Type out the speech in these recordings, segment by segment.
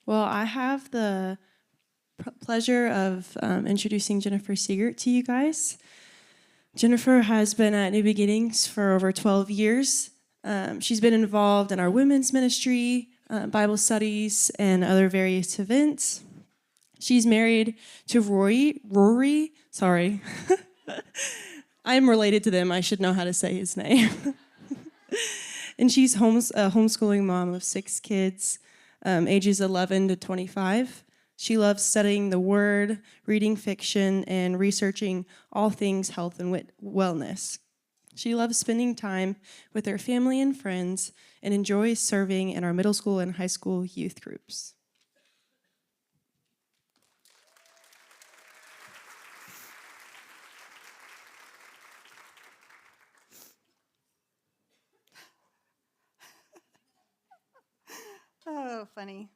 Well, I have the pleasure of introducing Jennifer Seagert to you guys. Jennifer has been at New Beginnings for over 12 years. She's been involved in our women's ministry, Bible studies, and other various events. She's married to Rory, sorry. I'm related to them. I should know how to say his name. And she's a homeschooling mom of 6 kids, ages 11 to 25. She loves studying the Word, reading fiction, and researching all things health and wellness. She loves spending time with her family and friends and enjoys serving in our middle school and high school youth groups. Oh, funny.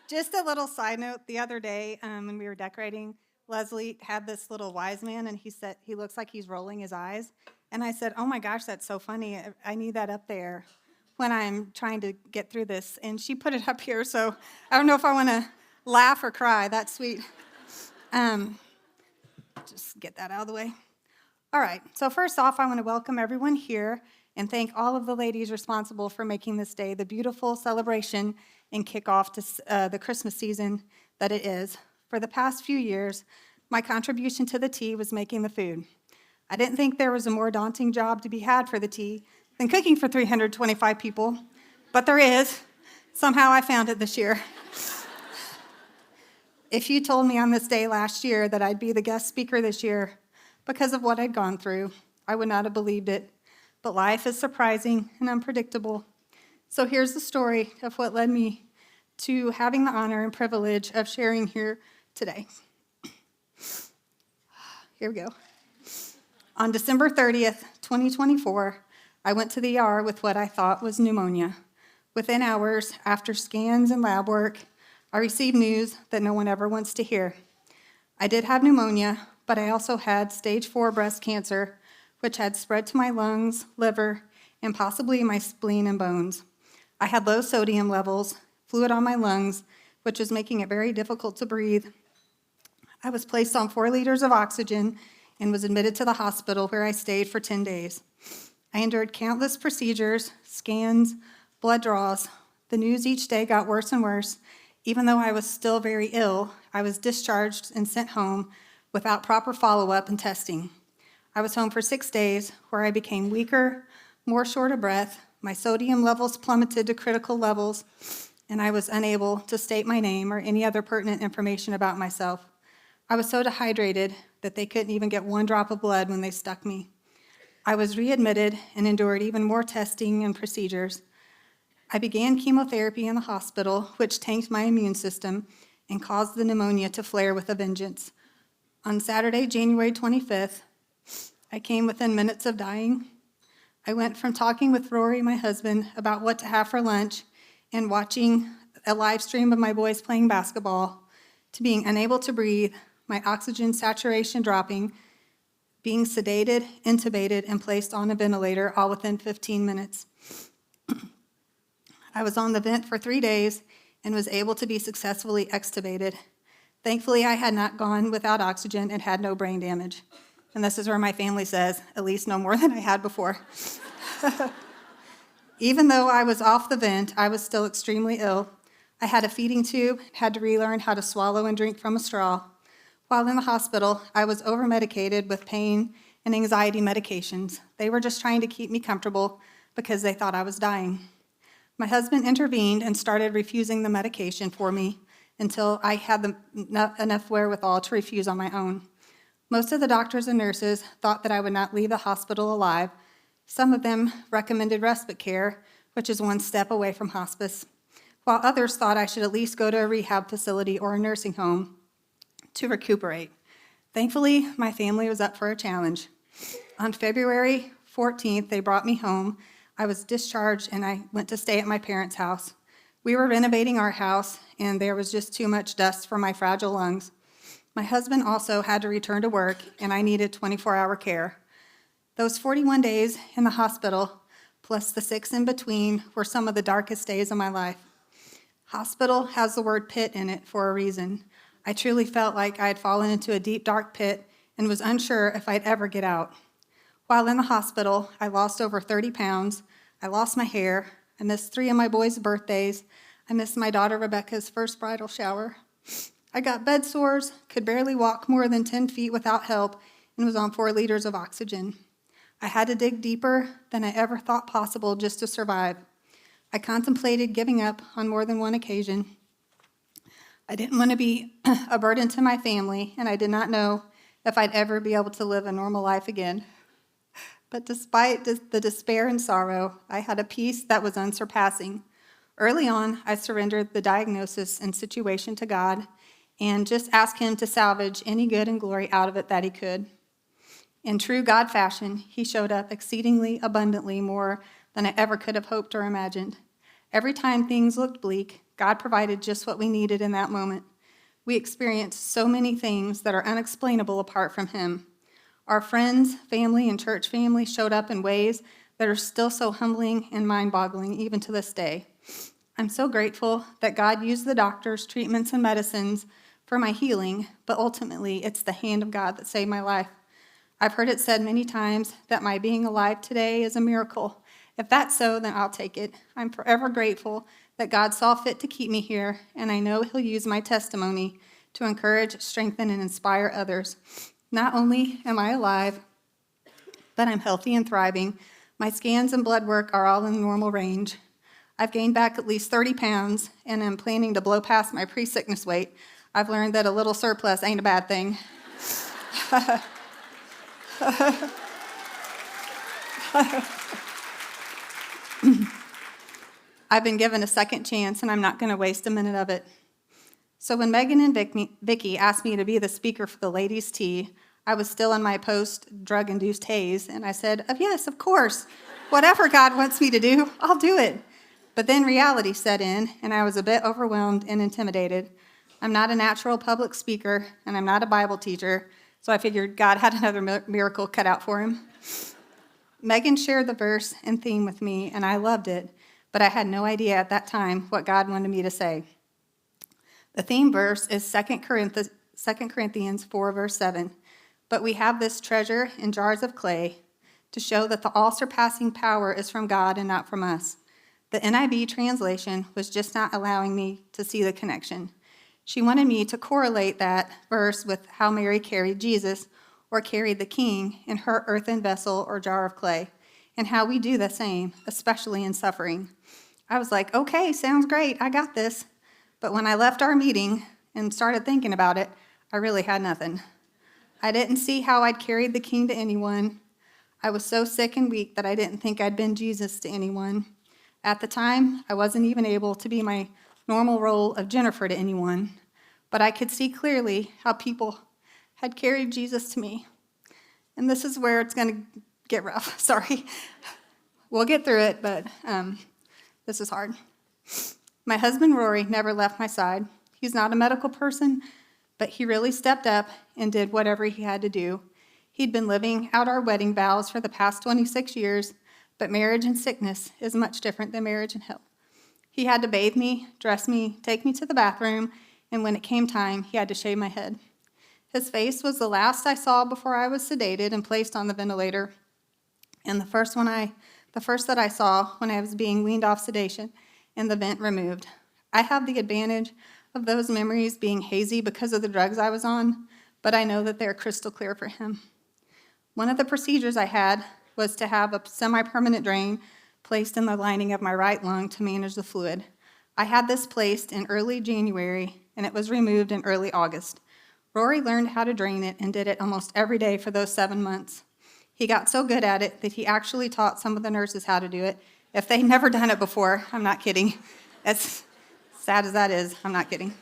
Just a little side note, the other day when we were decorating, Leslie had this little wise man, and he said he looks like he's rolling his eyes. And I said, oh my gosh, that's so funny. I need that up there when I'm trying to get through this. And she put it up here, so I don't know if I want to laugh or cry. That's sweet. Just get that out of the way. All right, so first off, I want to welcome everyone here and thank all of the ladies responsible for making this day the beautiful celebration and kickoff to the Christmas season that it is. For the past few years, my contribution to the tea was making the food. I didn't think there was a more daunting job to be had for the tea than cooking for 325 people, but there is. Somehow I found it this year. If you told me on this day last year that I'd be the guest speaker this year because of what I'd gone through, I would not have believed it. But life is surprising and unpredictable. So here's the story of what led me to having the honor and privilege of sharing here today. Here we go. On December 30th, 2024, I went to the ER with what I thought was pneumonia. Within hours, after scans and lab work, I received news that no one ever wants to hear. I did have pneumonia, but I also had stage 4 breast cancer, which had spread to my lungs, liver, and possibly my spleen and bones. I had low sodium levels, fluid on my lungs, which was making it very difficult to breathe. I was placed on 4 liters of oxygen and was admitted to the hospital, where I stayed for 10 days. I endured countless procedures, scans, blood draws. The news each day got worse and worse. Even though I was still very ill, I was discharged and sent home without proper follow-up and testing. I was home for 6 days, where I became weaker, more short of breath, my sodium levels plummeted to critical levels, and I was unable to state my name or any other pertinent information about myself. I was so dehydrated that they couldn't even get 1 drop of blood when they stuck me. I was readmitted and endured even more testing and procedures. I began chemotherapy in the hospital, which tanked my immune system and caused the pneumonia to flare with a vengeance. On Saturday, January 25th, I came within minutes of dying. I went from talking with Rory, my husband, about what to have for lunch and watching a live stream of my boys playing basketball, to being unable to breathe, my oxygen saturation dropping, being sedated, intubated, and placed on a ventilator all within 15 minutes. I was on the vent for 3 days and was able to be successfully extubated. Thankfully, I had not gone without oxygen and had no brain damage. And this is where my family says, at least no more than I had before. Even though I was off the vent, I was still extremely ill. I had a feeding tube, had to relearn how to swallow and drink from a straw. While in the hospital, I was over-medicated with pain and anxiety medications. They were just trying to keep me comfortable because they thought I was dying. My husband intervened and started refusing the medication for me until I had enough wherewithal to refuse on my own. Most of the doctors and nurses thought that I would not leave the hospital alive. Some of them recommended respite care, which is 1 step away from hospice, while others thought I should at least go to a rehab facility or a nursing home to recuperate. Thankfully, my family was up for a challenge. On February 14th, they brought me home. I was discharged, and I went to stay at my parents' house. We were renovating our house, and there was just too much dust for my fragile lungs. My husband also had to return to work, and I needed 24-hour care. Those 41 days in the hospital, plus the 6 in between, were some of the darkest days of my life. Hospital has the word pit in it for a reason. I truly felt like I had fallen into a deep, dark pit and was unsure if I'd ever get out. While in the hospital, I lost over 30 pounds. I lost my hair. I missed 3 of my boys' birthdays. I missed my daughter Rebecca's first bridal shower. I got bed sores, could barely walk more than 10 feet without help, and was on 4 liters of oxygen. I had to dig deeper than I ever thought possible just to survive. I contemplated giving up on more than one occasion. I didn't want to be a burden to my family, and I did not know if I'd ever be able to live a normal life again. But despite the despair and sorrow, I had a peace that was unsurpassing. Early on, I surrendered the diagnosis and situation to God and just asked him to salvage any good and glory out of it that he could. In true God fashion, he showed up exceedingly abundantly more than I ever could have hoped or imagined. Every time things looked bleak, God provided just what we needed in that moment. We experienced so many things that are unexplainable apart from him. Our friends, family, and church family showed up in ways that are still so humbling and mind-boggling even to this day. I'm so grateful that God used the doctors, treatments, and medicines for my healing, but ultimately it's the hand of God that saved my life. I've heard it said many times that my being alive today is a miracle. If that's so, then I'll take it. I'm forever grateful that God saw fit to keep me here, and I know he'll use my testimony to encourage, strengthen, and inspire others. Not only am I alive, but I'm healthy and thriving. My scans and blood work are all in the normal range. I've gained back at least 30 pounds, and I'm planning to blow past my pre-sickness weight. I've learned that a little surplus ain't a bad thing. I've been given a second chance, and I'm not going to waste a minute of it. So when Megan and Vicky asked me to be the speaker for the ladies' tea, I was still in my post-drug-induced haze, and I said, yes, of course. Whatever God wants me to do, I'll do it. But then reality set in, and I was a bit overwhelmed and intimidated. I'm not a natural public speaker, and I'm not a Bible teacher, so I figured God had another miracle cut out for him. Megan shared the verse and theme with me, and I loved it, but I had no idea at that time what God wanted me to say. The theme verse is 2 Corinthians 4, verse 7. But we have this treasure in jars of clay to show that the all-surpassing power is from God and not from us. The NIV translation was just not allowing me to see the connection. She wanted me to correlate that verse with how Mary carried Jesus or carried the king in her earthen vessel or jar of clay, and how we do the same, especially in suffering. I was like, okay, sounds great, I got this. But when I left our meeting and started thinking about it, I really had nothing. I didn't see how I'd carried the king to anyone. I was so sick and weak that I didn't think I'd been Jesus to anyone. At the time, I wasn't even able to be my normal role of Jennifer to anyone, but I could see clearly how people had carried Jesus to me. And this is where it's going to get rough. Sorry. We'll get through it, but this is hard. My husband, Rory, never left my side. He's not a medical person, but he really stepped up and did whatever he had to do. He'd been living out our wedding vows for the past 26 years, but marriage and sickness is much different than marriage and health. He had to bathe me, dress me, take me to the bathroom, and when it came time, he had to shave my head. His face was the last I saw before I was sedated and placed on the ventilator, and the first that I saw when I was being weaned off sedation and the vent removed. I have the advantage of those memories being hazy because of the drugs I was on, but I know that they're crystal clear for him. One of the procedures I had was to have a semi-permanent drain placed in the lining of my right lung to manage the fluid. I had this placed in early January, and it was removed in early August. Rory learned how to drain it and did it almost every day for those 7 months. He got so good at it that he actually taught some of the nurses how to do it. If they'd never done it before, I'm not kidding. As sad as that is, I'm not kidding.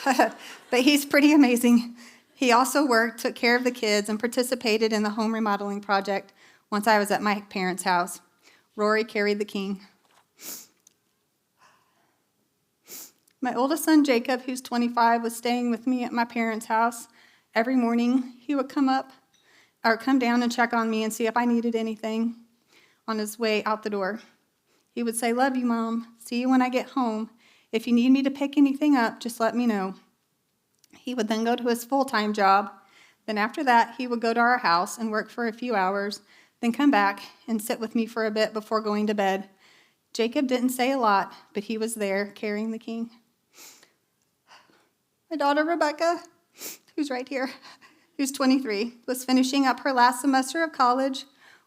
But he's pretty amazing. He also worked, took care of the kids, and participated in the home remodeling project once I was at my parents' house. Rory carried the king. My oldest son, Jacob, who's 25, was staying with me at my parents' house. Every morning, he would come down and check on me and see if I needed anything on his way out the door. He would say, "Love you, Mom. See you when I get home." If you need me to pick anything up, just let me know. He would then go to his full-time job. Then after that, he would go to our house and work for a few hours, then come back and sit with me for a bit before going to bed. Jacob didn't say a lot, but he was there carrying the king. My daughter, Rebecca, who's right here, who's 23, was finishing up her last semester of college,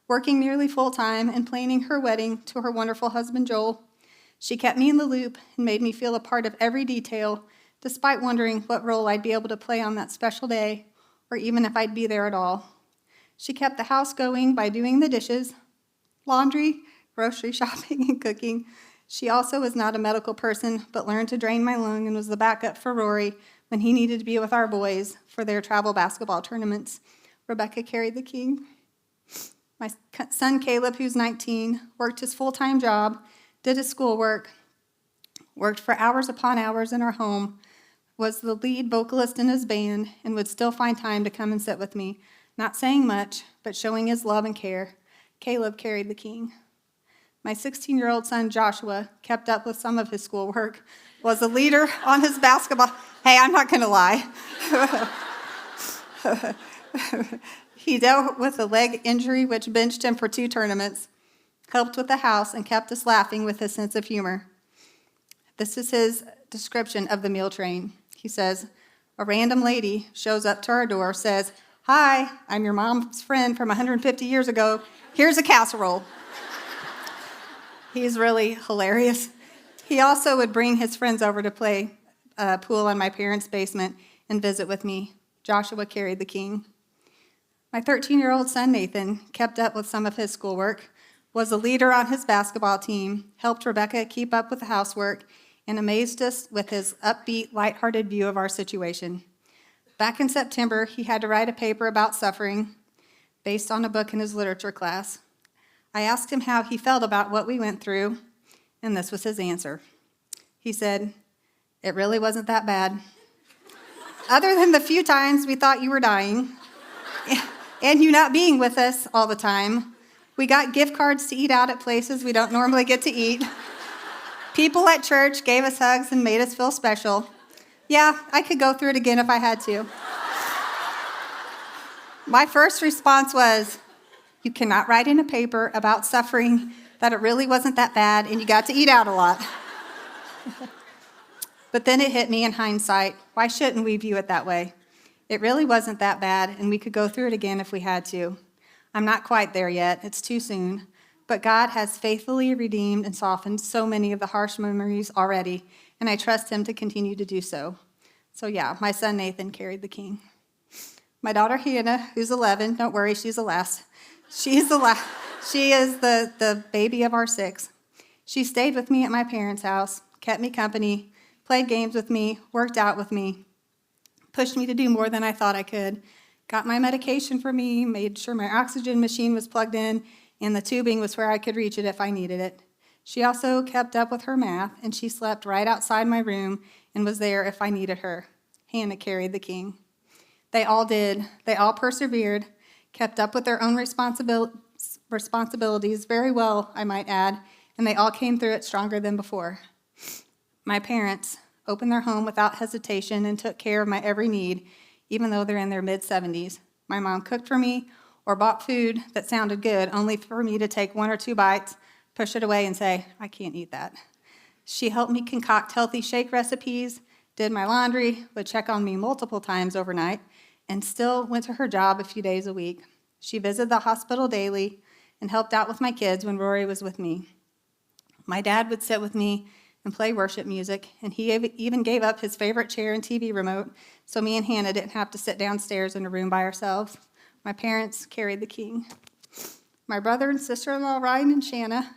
working nearly full-time, and planning her wedding to her wonderful husband, Joel. She kept me in the loop and made me feel a part of every detail, despite wondering what role I'd be able to play on that special day, or even if I'd be there at all. She kept the house going by doing the dishes, laundry, grocery shopping, and cooking. She also was not a medical person, but learned to drain my lung and was the backup for Rory when he needed to be with our boys for their travel basketball tournaments. Rebecca carried the king. My son Caleb, who's 19, worked his full-time job, did his schoolwork, worked for hours upon hours in our home, was the lead vocalist in his band, and would still find time to come and sit with me, not saying much, but showing his love and care. Caleb carried the king. My 16-year-old son, Joshua, kept up with some of his schoolwork, was a leader on his basketball. Hey, I'm not going to lie. He dealt with a leg injury which benched him for 2 tournaments, helped with the house, and kept us laughing with his sense of humor. This is his description of the meal train. He says, a random lady shows up to our door, says, "Hi, I'm your mom's friend from 150 years ago. Here's a casserole." He's really hilarious. He also would bring his friends over to play pool in my parents' basement and visit with me. Joshua carried the king. My 13-year-old son, Nathan, kept up with some of his schoolwork, was a leader on his basketball team, helped Rebecca keep up with the housework, and amazed us with his upbeat, lighthearted view of our situation. Back in September, he had to write a paper about suffering based on a book in his literature class. I asked him how he felt about what we went through, and this was his answer. He said, "It really wasn't that bad. Other than the few times we thought you were dying, and you not being with us all the time, we got gift cards to eat out at places we don't normally get to eat. People at church gave us hugs and made us feel special. Yeah, I could go through it again if I had to." My first response was, "You cannot write in a paper about suffering that it really wasn't that bad and you got to eat out a lot." But then it hit me in hindsight. Why shouldn't we view it that way? It really wasn't that bad, and we could go through it again if we had to. I'm not quite there yet. It's too soon. But God has faithfully redeemed and softened so many of the harsh memories already, and I trust him to continue to do so. So yeah, my son Nathan carried the king. My daughter Hannah, who's 11, don't worry, she's the last. She is the baby of our 6. She stayed with me at my parents' house, kept me company, played games with me, worked out with me, pushed me to do more than I thought I could, got my medication for me, made sure my oxygen machine was plugged in, and the tubing was where I could reach it if I needed it. She also kept up with her math, and she slept right outside my room and was there if I needed her. Hannah carried the king. They all did. They all persevered, kept up with their own responsibilities very well, I might add, and they all came through it stronger than before. My parents opened their home without hesitation and took care of my every need, even though they're in their mid-70s. My mom cooked for me or bought food that sounded good, only for me to take 1 or 2 bites, push it away, and say, "I can't eat that." She helped me concoct healthy shake recipes, did my laundry, would check on me multiple times overnight, and still went to her job a few days a week. She visited the hospital daily and helped out with my kids when Rory was with me. My dad would sit with me and play worship music, and he even gave up his favorite chair and TV remote so me and Hannah didn't have to sit downstairs in a room by ourselves. My parents carried the king. My brother and sister-in-law, Ryan and Shanna,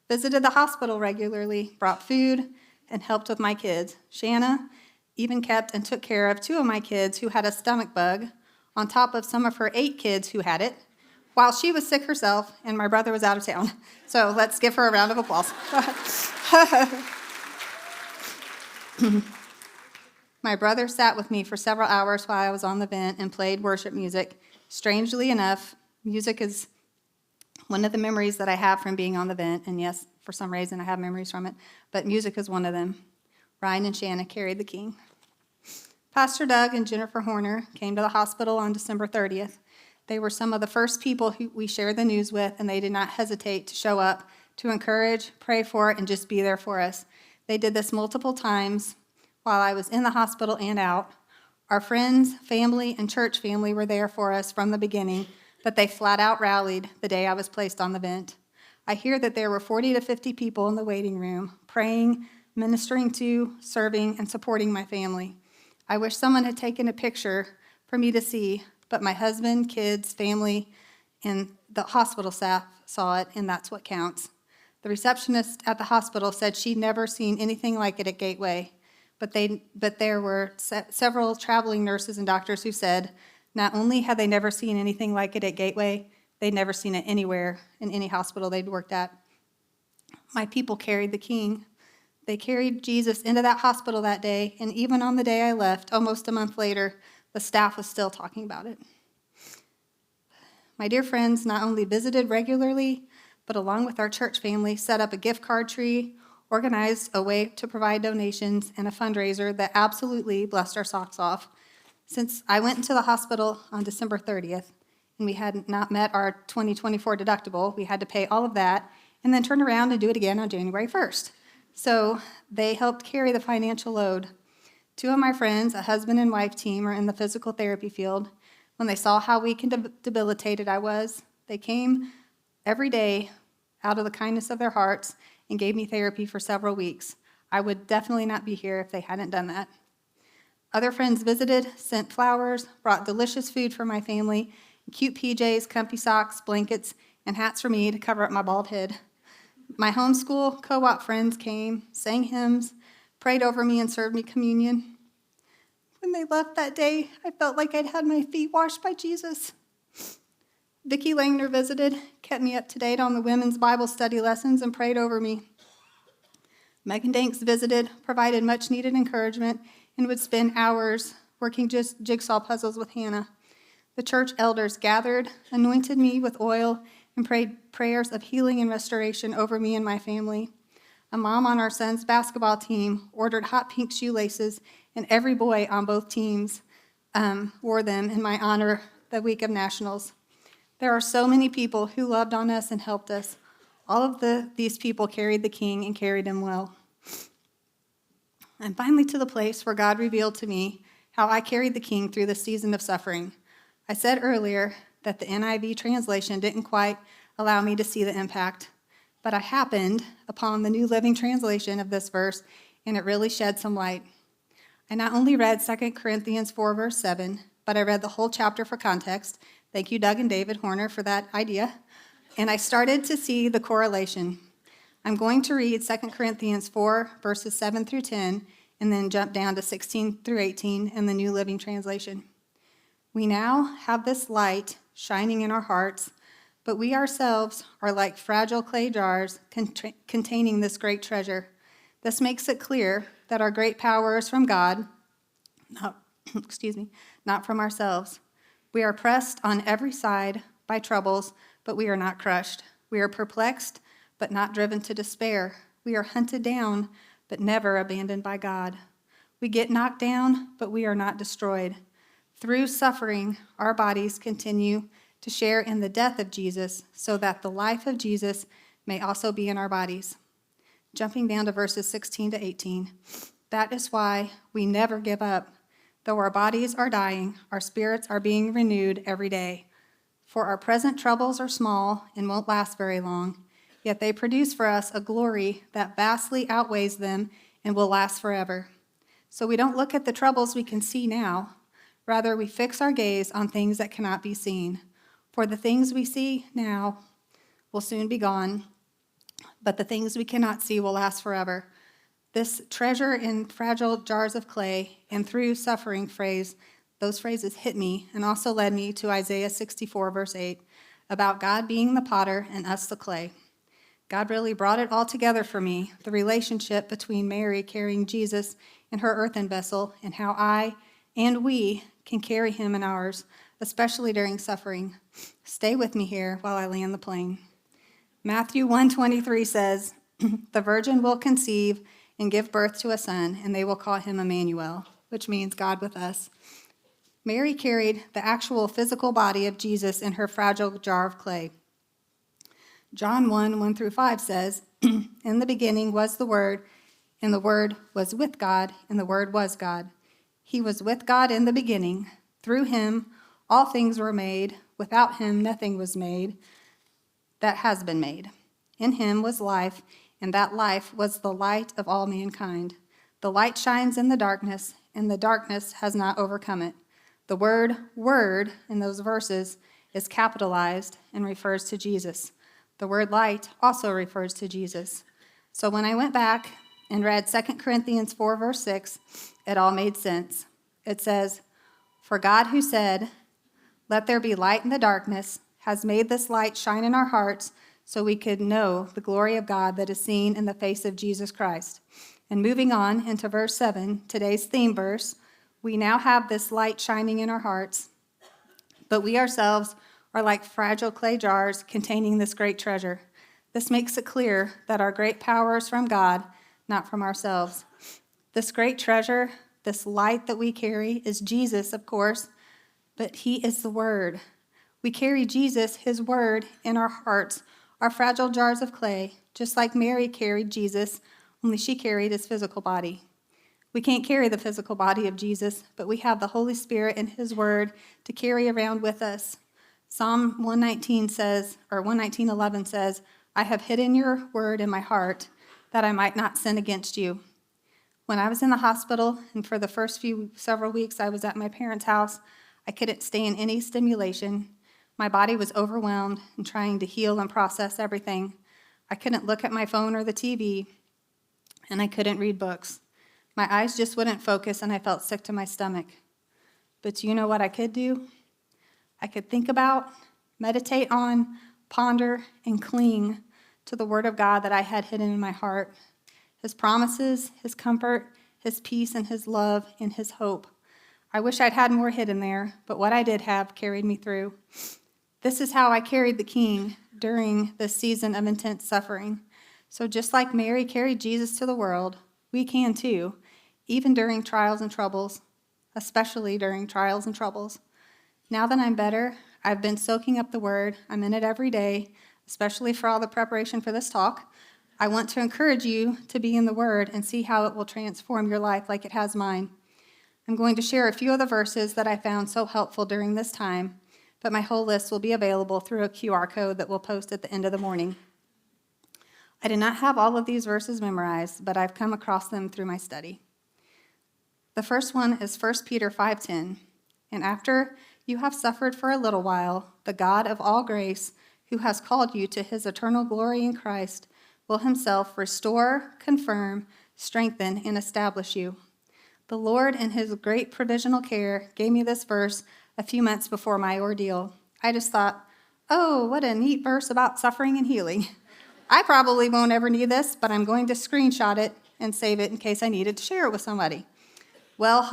visited the hospital regularly, brought food, and helped with my kids. Shanna even kept and took care of 2 of my kids who had a stomach bug, on top of some of her 8 kids who had it, while she was sick herself and my brother was out of town. So let's give her a round of applause. My brother sat with me for several hours while I was on the vent and played worship music. Strangely enough, music is one of the memories that I have from being on the vent, and yes, for some reason I have memories from it, but music is one of them. Ryan and Shanna carried the king. Pastor Doug and Jennifer Horner came to the hospital on December 30th. They were some of the first people who we shared the news with, and they did not hesitate to show up, to encourage, pray for, and just be there for us. They did this multiple times while I was in the hospital and out. Our friends, family, and church family were there for us from the beginning, but they flat out rallied the day I was placed on the vent. I hear that there were 40 to 50 people in the waiting room, praying, ministering to, serving, and supporting my family. I wish someone had taken a picture for me to see, but my husband, kids, family, and the hospital staff saw it, and that's what counts. The receptionist at the hospital said she'd never seen anything like it at Gateway, but there were several traveling nurses and doctors who said not only had they never seen anything like it at Gateway, they'd never seen it anywhere in any hospital they'd worked at. My people carried the king. They carried Jesus into that hospital that day, and even on the day I left, almost a month later, the staff was still talking about it. My dear friends not only visited regularly, but along with our church family, set up a gift card tree, organized a way to provide donations, and a fundraiser that absolutely blessed our socks off. Since I went into the hospital on December 30th, and we had not met our 2024 deductible, we had to pay all of that, and then turn around and do it again on January 1st. So they helped carry the financial load. Two of my friends, a husband and wife team, are in the physical therapy field. When they saw how weak and debilitated I was, they came every day out of the kindness of their hearts and gave me therapy for several weeks. I would definitely not be here if they hadn't done that. Other friends visited, sent flowers, brought delicious food for my family, cute PJs, comfy socks, blankets, and hats for me to cover up my bald head. My homeschool co-op friends came, sang hymns, prayed over me, and served me communion. When they left that day, I felt like I'd had my feet washed by Jesus. Vicki Langner visited, kept me up to date on the women's Bible study lessons, and prayed over me. Megan Danks visited, provided much-needed encouragement, and would spend hours working just jigsaw puzzles with Hannah. The church elders gathered, anointed me with oil, and prayed prayers of healing and restoration over me and my family. A mom on our son's basketball team ordered hot pink shoelaces, and every boy on both teams wore them in my honor the week of nationals. There are so many people who loved on us and helped us. All of these people carried the king and carried him well. And finally to the place where God revealed to me how I carried the king through the season of suffering. I said earlier that the NIV translation didn't quite allow me to see the impact, but I happened upon the New Living Translation of this verse, and it really shed some light. I not only read 2 Corinthians 4, verse 7, but I read the whole chapter for context. Thank you, Doug and David Horner, for that idea. And I started to see the correlation. I'm going to read 2 Corinthians 4, verses 7 through 10, and then jump down to 16 through 18 in the New Living Translation. We now have this light shining in our hearts, but we ourselves are like fragile clay jars containing this great treasure. This makes it clear that our great power is from God, not from ourselves. We are pressed on every side by troubles, but we are not crushed. We are perplexed, but not driven to despair. We are hunted down, but never abandoned by God. We get knocked down, but we are not destroyed. Through suffering, our bodies continue to share in the death of Jesus, so that the life of Jesus may also be in our bodies. Jumping down to verses 16 to 18. That is why we never give up. Though our bodies are dying, our spirits are being renewed every day. For our present troubles are small and won't last very long, yet they produce for us a glory that vastly outweighs them and will last forever. So we don't look at the troubles we can see now. Rather, we fix our gaze on things that cannot be seen. For the things we see now will soon be gone, but the things we cannot see will last forever. This treasure in fragile jars of clay and through suffering those phrases hit me and also led me to Isaiah 64, verse 8, about God being the potter and us the clay. God really brought it all together for me, the relationship between Mary carrying Jesus in her earthen vessel and how I and we can carry him in ours, especially during suffering. Stay with me here while I land the plane. Matthew 1:23 says, "The virgin will conceive and give birth to a son, and they will call him Emmanuel, which means God with us. Mary carried the actual physical body of Jesus in her fragile jar of clay. John 1:1-5 says, "In the beginning was the Word, and the Word was with God, and the Word was God. He was with God in the beginning. Through him all things were made. Without him nothing was made that has been made. In him was life, and that life was the light of all mankind. The light shines in the darkness, and the darkness has not overcome it." The word in those verses is capitalized and refers to Jesus. The word light also refers to Jesus. So when I went back and read 2 Corinthians 4, verse 6, it all made sense. It says, "For God who said, 'Let there be light in the darkness,' has made this light shine in our hearts so we could know the glory of God that is seen in the face of Jesus Christ." And moving on into verse 7, today's theme verse, we now have this light shining in our hearts, but we ourselves are like fragile clay jars containing this great treasure. This makes it clear that our great power is from God, not from ourselves. This great treasure, this light that we carry, is Jesus, of course, but he is the Word. We carry Jesus, his Word, in our hearts, our fragile jars of clay, just like Mary carried Jesus, only she carried his physical body. We can't carry the physical body of Jesus, but we have the Holy Spirit and his Word to carry around with us. Psalm 119 says, or 119:11 says, "I have hidden your word in my heart that I might not sin against you." When I was in the hospital, and for the first several weeks I was at my parents' house, I couldn't stand any stimulation. My body was overwhelmed and trying to heal and process everything. I couldn't look at my phone or the TV, and I couldn't read books. My eyes just wouldn't focus, and I felt sick to my stomach. But do you know what I could do? I could think about, meditate on, ponder, and cling to the Word of God that I had hidden in my heart. His promises, his comfort, his peace, and his love, and his hope. I wish I'd had more hidden there, but what I did have carried me through. This is how I carried the King during this season of intense suffering. So just like Mary carried Jesus to the world, we can too, even during trials and troubles, especially during trials and troubles. Now that I'm better, I've been soaking up the Word. I'm in it every day, especially for all the preparation for this talk. I want to encourage you to be in the Word and see how it will transform your life like it has mine. I'm going to share a few of the verses that I found so helpful during this time, but my whole list will be available through a QR code that we'll post at the end of the morning. I did not have all of these verses memorized, but I've come across them through my study. The first one is 1 Peter 5:10. "And after you have suffered for a little while, the God of all grace, who has called you to his eternal glory in Christ, will himself restore, confirm, strengthen, and establish you." The Lord, in his great provisional care, gave me this verse a few months before my ordeal. I just thought, oh, what a neat verse about suffering and healing. I probably won't ever need this, but I'm going to screenshot it and save it in case I needed to share it with somebody. Well,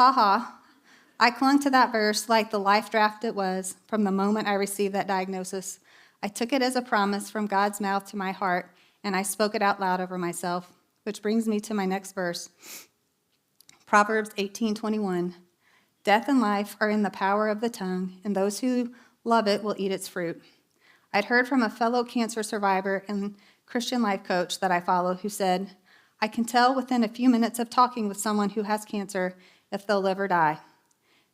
I clung to that verse like the life draft it was from the moment I received that diagnosis. I took it as a promise from God's mouth to my heart, and I spoke it out loud over myself, which brings me to my next verse. Proverbs 18:21. "Death and life are in the power of the tongue, and those who love it will eat its fruit." I'd heard from a fellow cancer survivor and Christian life coach that I follow who said, "I can tell within a few minutes of talking with someone who has cancer if they'll live or die.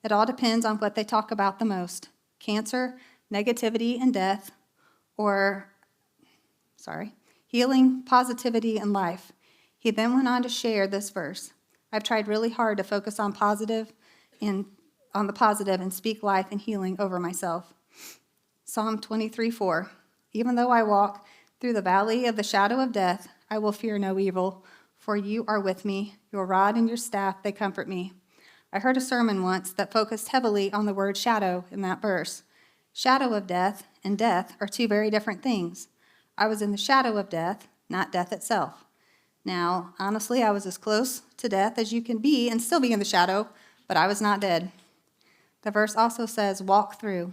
It all depends on what they talk about the most, cancer, negativity, and death, or, healing, positivity, and life." He then went on to share this verse. I've tried really hard to focus on the positive and speak life and healing over myself. Psalm 23:4. "Even though I walk through the valley of the shadow of death, I will fear no evil, for you are with me. Your rod and your staff, they comfort me." I heard a sermon once that focused heavily on the word shadow in that verse. Shadow of death and death are two very different things. I was in the shadow of death, not death itself. Now, honestly, I was as close to death as you can be and still be in the shadow, but I was not dead. The verse also says, "Walk through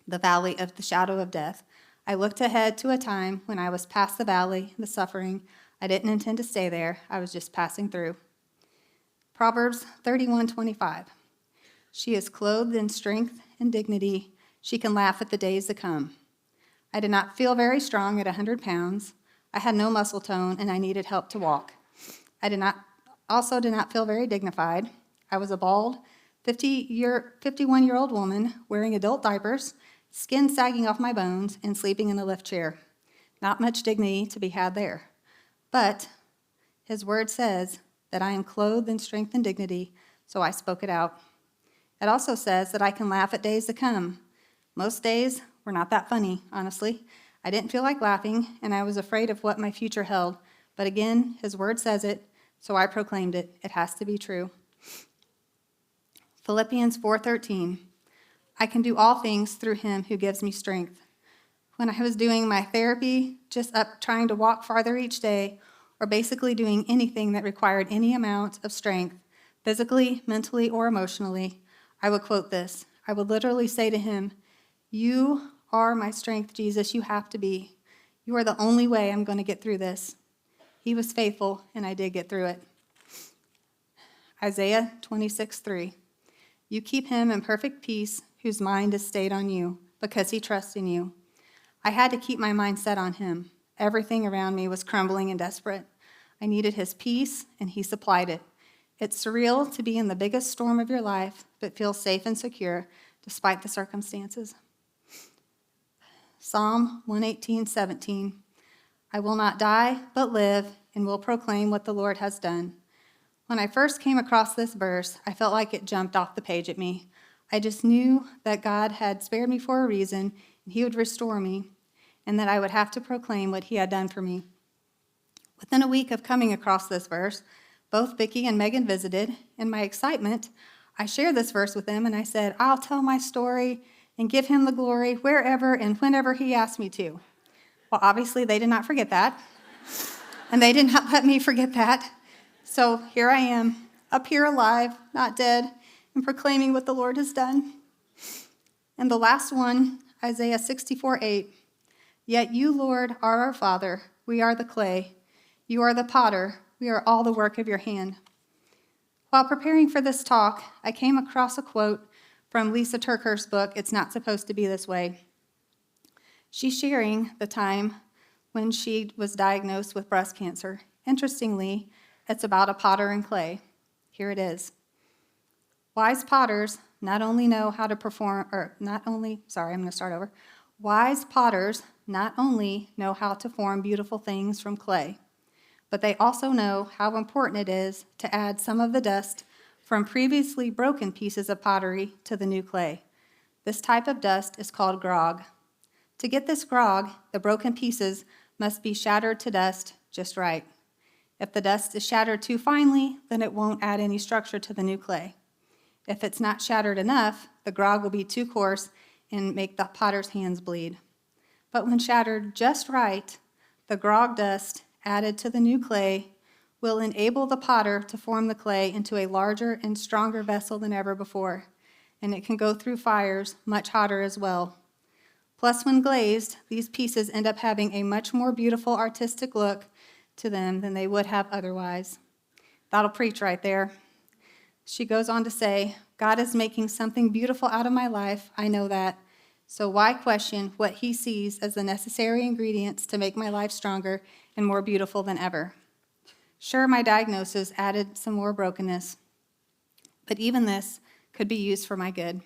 the valley of the shadow of death." I looked ahead to a time when I was past the valley, the suffering. I didn't intend to stay there. I was just passing through. Proverbs 31:25. She is clothed in strength and dignity. She can laugh at the days to come. I did not feel very strong at 100 pounds. I had no muscle tone, and I needed help to walk. I did not feel very dignified. I was a bald, 51-year-old woman wearing adult diapers, skin sagging off my bones, and sleeping in a lift chair. Not much dignity to be had there. But his word says that I am clothed in strength and dignity, so I spoke it out. It also says that I can laugh at days to come. Most days were not that funny, honestly. I didn't feel like laughing, and I was afraid of what my future held. But again, his word says it, so I proclaimed it. It has to be true. Philippians 4:13. I can do all things through him who gives me strength. When I was doing my therapy, just up trying to walk farther each day, or basically doing anything that required any amount of strength, physically, mentally, or emotionally, I would quote this. I would literally say to him, "You are my strength, Jesus. You have to be. You are the only way I'm going to get through this." He was faithful, and I did get through it. Isaiah 26:3. You keep him in perfect peace whose mind is stayed on you, because he trusts in you. I had to keep my mind set on him. Everything around me was crumbling and desperate. I needed his peace, and he supplied it. It's surreal to be in the biggest storm of your life, but feel safe and secure despite the circumstances. Psalm 118:17. I will not die, but live, and will proclaim what the Lord has done. When I first came across this verse, I felt like it jumped off the page at me. I just knew that God had spared me for a reason, and he would restore me, and that I would have to proclaim what he had done for me. Within a week of coming across this verse, both Vicki and Megan visited. In my excitement, I shared this verse with them, and I said, I'll tell my story and give him the glory wherever and whenever he asks me to. Well, obviously, they did not forget that, and they did not let me forget that. So here I am, up here alive, not dead, and proclaiming what the Lord has done. And the last one, Isaiah 64:8. Yet you, Lord, are our Father. We are the clay. You are the potter. We are all the work of your hand. While preparing for this talk, I came across a quote from Lisa Turker's book, It's Not Supposed to Be This Way. She's sharing the time when she was diagnosed with breast cancer. Interestingly, it's about a potter and clay. Here it is. Wise potters not only know how to perform, Wise potters not only know how to form beautiful things from clay, but they also know how important it is to add some of the dust from previously broken pieces of pottery to the new clay. This type of dust is called grog. To get this grog, the broken pieces must be shattered to dust just right. If the dust is shattered too finely, then it won't add any structure to the new clay. If it's not shattered enough, the grog will be too coarse and make the potter's hands bleed. But when shattered just right, the grog dust added to the new clay will enable the potter to form the clay into a larger and stronger vessel than ever before, and it can go through fires much hotter as well. Plus, when glazed, these pieces end up having a much more beautiful artistic look to them than they would have otherwise. That'll preach right there. She goes on to say, God is making something beautiful out of my life, I know that. So why question what he sees as the necessary ingredients to make my life stronger and more beautiful than ever? Sure, my diagnosis added some more brokenness, but even this could be used for my good.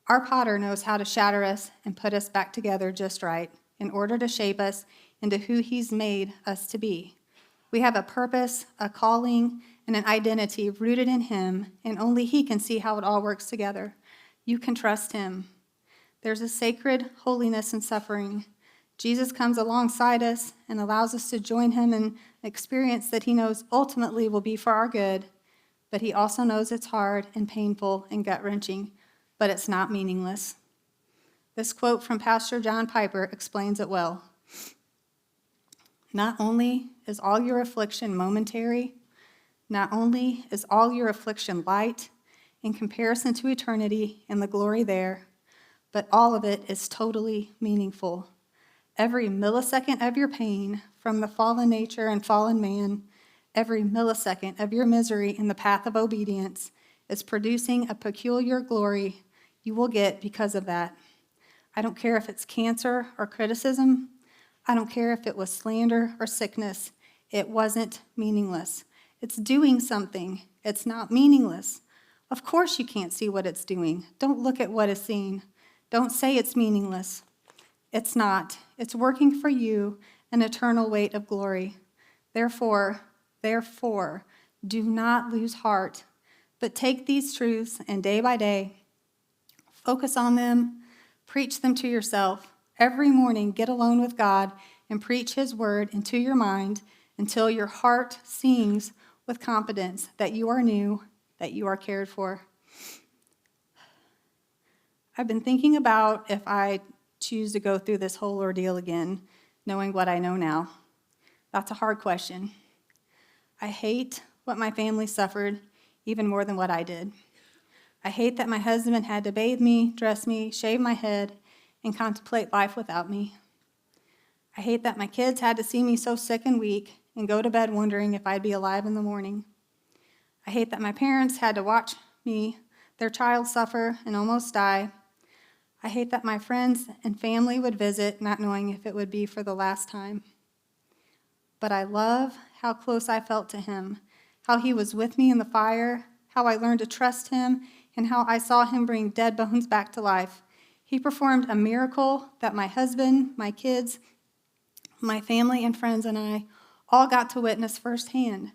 Our potter knows how to shatter us and put us back together just right in order to shape us into who he's made us to be. We have a purpose, a calling, and an identity rooted in him, and only he can see how it all works together. You can trust him. There's a sacred holiness in suffering. Jesus comes alongside us and allows us to join him in an experience that he knows ultimately will be for our good, but he also knows it's hard and painful and gut-wrenching, but it's not meaningless. This quote from Pastor John Piper explains it well. Not only is all your affliction momentary, not only is all your affliction light in comparison to eternity and the glory there, but all of it is totally meaningful. Every millisecond of your pain from the fallen nature and fallen man, every millisecond of your misery in the path of obedience is producing a peculiar glory you will get because of that. I don't care if it's cancer or criticism. I don't care if it was slander or sickness. It wasn't meaningless. It's doing something. It's not meaningless. Of course you can't see what it's doing. Don't look at what is seen. Don't say it's meaningless. It's not. It's working for you an eternal weight of glory. Therefore, do not lose heart, but take these truths and day by day, focus on them, preach them to yourself. Every morning, get alone with God and preach His word into your mind until your heart sings with confidence that you are new, that you are cared for. I've been thinking about if I choose to go through this whole ordeal again, knowing what I know now. That's a hard question. I hate what my family suffered even more than what I did. I hate that my husband had to bathe me, dress me, shave my head, and contemplate life without me. I hate that my kids had to see me so sick and weak and go to bed wondering if I'd be alive in the morning. I hate that my parents had to watch me, their child, suffer and almost die. I hate that my friends and family would visit, not knowing if it would be for the last time. But I love how close I felt to Him, how He was with me in the fire, how I learned to trust Him, and how I saw Him bring dead bones back to life. He performed a miracle that my husband, my kids, my family and friends, and I all got to witness firsthand.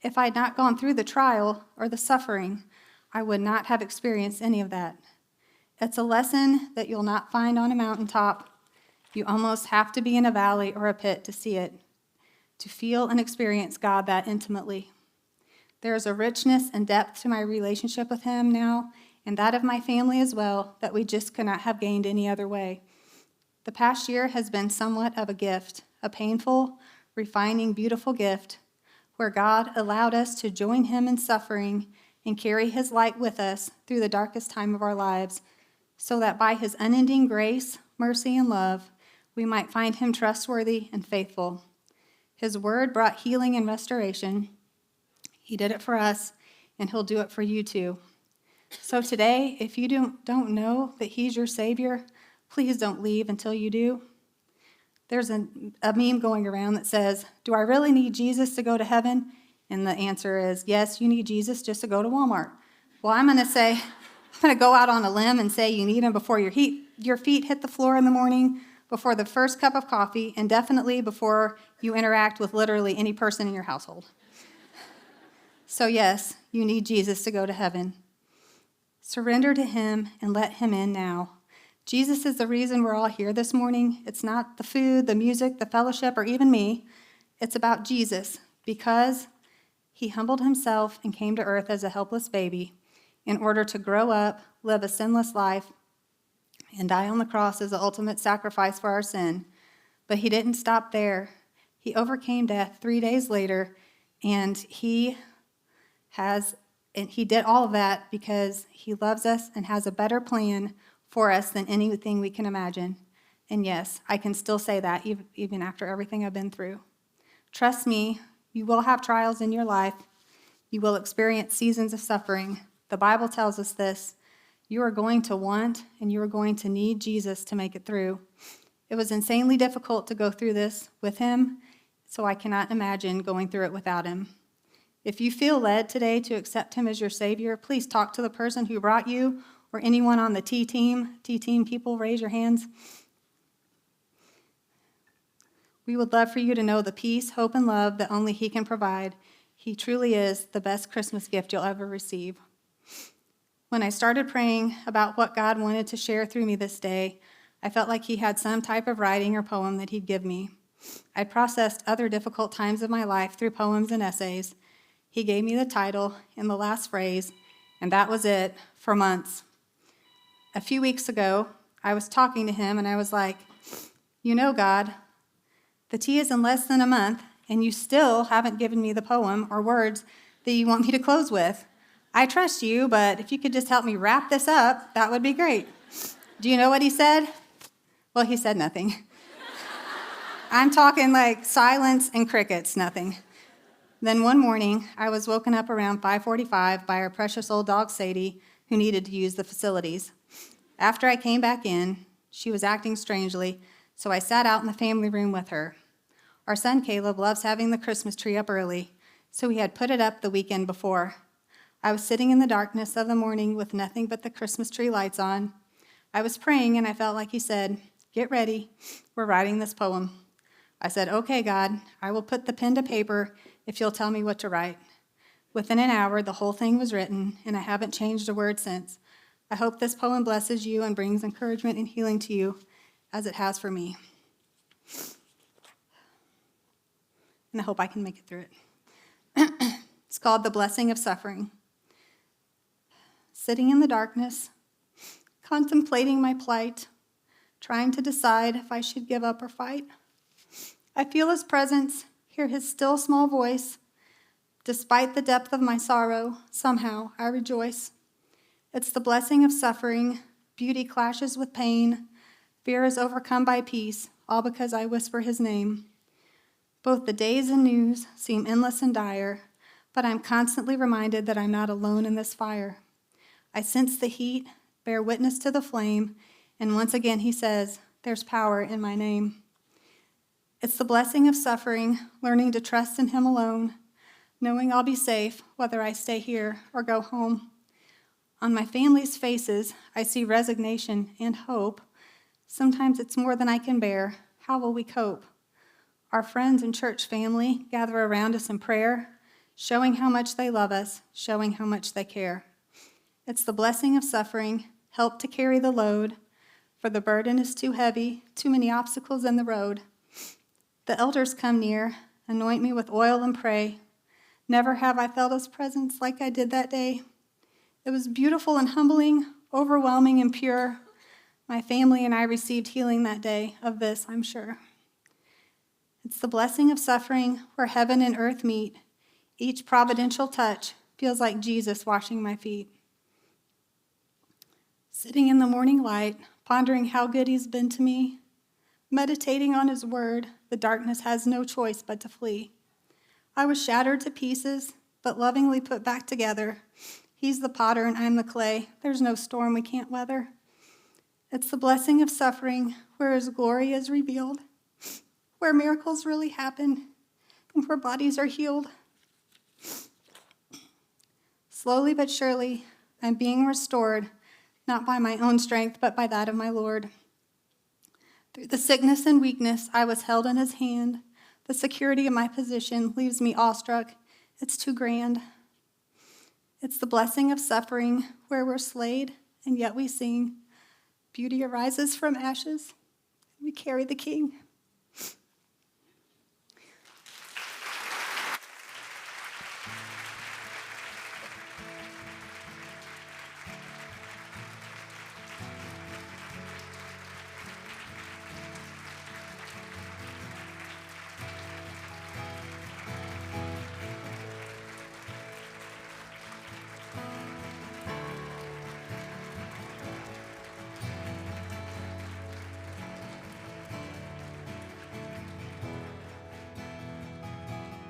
If I had not gone through the trial or the suffering, I would not have experienced any of that. It's a lesson that you'll not find on a mountaintop. You almost have to be in a valley or a pit to see it, to feel and experience God that intimately. There is a richness and depth to my relationship with Him now, and that of my family as well, that we just could not have gained any other way. The past year has been somewhat of a gift, a painful, refining, beautiful gift, where God allowed us to join Him in suffering and carry His light with us through the darkest time of our lives, so that by His unending grace, mercy, and love, we might find Him trustworthy and faithful. His word brought healing and restoration. He did it for us, and He'll do it for you too. So today, if you don't know that He's your Savior, please don't leave until you do. There's a meme going around that says, "Do I really need Jesus to go to heaven?" And the answer is, yes, you need Jesus just to go to Walmart. Well, I'm going to go out on a limb and say you need Him before your feet hit the floor in the morning, before the first cup of coffee, and definitely before you interact with literally any person in your household. So yes, you need Jesus to go to heaven. Surrender to Him and let Him in now. Jesus is the reason we're all here this morning. It's not the food, the music, the fellowship, or even me. It's about Jesus, because He humbled Himself and came to earth as a helpless baby in order to grow up, live a sinless life, and die on the cross as the ultimate sacrifice for our sin. But He didn't stop there. He overcame death 3 days later, and He did all of that because He loves us and has a better plan for us than anything we can imagine. And yes, I can still say that even after everything I've been through. Trust me, you will have trials in your life. You will experience seasons of suffering. The Bible tells us this. You are going to want and you are going to need Jesus to make it through. It was insanely difficult to go through this with Him, so I cannot imagine going through it without Him. If you feel led today to accept Him as your Savior, please talk to the person who brought you or anyone on the T-team. T-team people, raise your hands. We would love for you to know the peace, hope, and love that only He can provide. He truly is the best Christmas gift you'll ever receive. When I started praying about what God wanted to share through me this day, I felt like He had some type of writing or poem that He'd give me. I processed other difficult times of my life through poems and essays. He gave me the title and the last phrase, and that was it for months. A few weeks ago, I was talking to Him, and I was like, "You know, God, the tea is in less than a month, and you still haven't given me the poem or words that you want me to close with. I trust you, but if you could just help me wrap this up, that would be great." Do you know what He said? Well, He said nothing. I'm talking like silence and crickets, nothing. Then one morning, I was woken up around 5:45 by our precious old dog, Sadie, who needed to use the facilities. After I came back in, she was acting strangely, so I sat out in the family room with her. Our son, Caleb, loves having the Christmas tree up early, so he had put it up the weekend before. I was sitting in the darkness of the morning with nothing but the Christmas tree lights on. I was praying, and I felt like he said, "Get ready, we're writing this poem." I said, "Okay, God, I will put the pen to paper if you'll tell me what to write." Within an hour, the whole thing was written, and I haven't changed a word since. I hope this poem blesses you and brings encouragement and healing to you, as it has for me. And I hope I can make it through it. It's called The Blessing of Suffering. Sitting in the darkness, contemplating my plight, trying to decide if I should give up or fight. I feel his presence, hear his still small voice. Despite the depth of my sorrow, somehow I rejoice. It's the blessing of suffering. Beauty clashes with pain. Fear is overcome by peace, all because I whisper his name. Both the days and news seem endless and dire, but I'm constantly reminded that I'm not alone in this fire. I sense the heat, bear witness to the flame, and once again he says, "There's power in my name." It's the blessing of suffering, learning to trust in him alone, knowing I'll be safe whether I stay here or go home. On my family's faces, I see resignation and hope. Sometimes it's more than I can bear. How will we cope? Our friends and church family gather around us in prayer, showing how much they love us, showing how much they care. It's the blessing of suffering, help to carry the load, for the burden is too heavy, too many obstacles in the road. The elders come near, anoint me with oil and pray. Never have I felt his presence like I did that day. It was beautiful and humbling, overwhelming and pure. My family and I received healing that day, of this I'm sure. It's the blessing of suffering where heaven and earth meet. Each providential touch feels like Jesus washing my feet. Sitting in the morning light, pondering how good he's been to me, meditating on his word, the darkness has no choice but to flee. I was shattered to pieces, but lovingly put back together. He's the potter and I'm the clay. There's no storm we can't weather. It's the blessing of suffering where his glory is revealed, where miracles really happen, and where bodies are healed. Slowly but surely, I'm being restored, not by my own strength, but by that of my Lord. Through the sickness and weakness, I was held in his hand. The security of my position leaves me awestruck. It's too grand. It's the blessing of suffering where we're slayed, and yet we sing. Beauty arises from ashes, and we carry the King.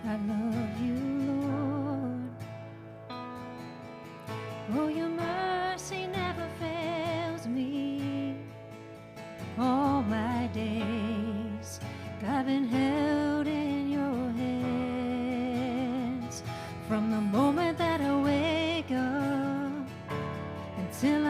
I love you, Lord. Oh, your mercy never fails me. All my days, I've been held in your hands. From the moment that I wake up until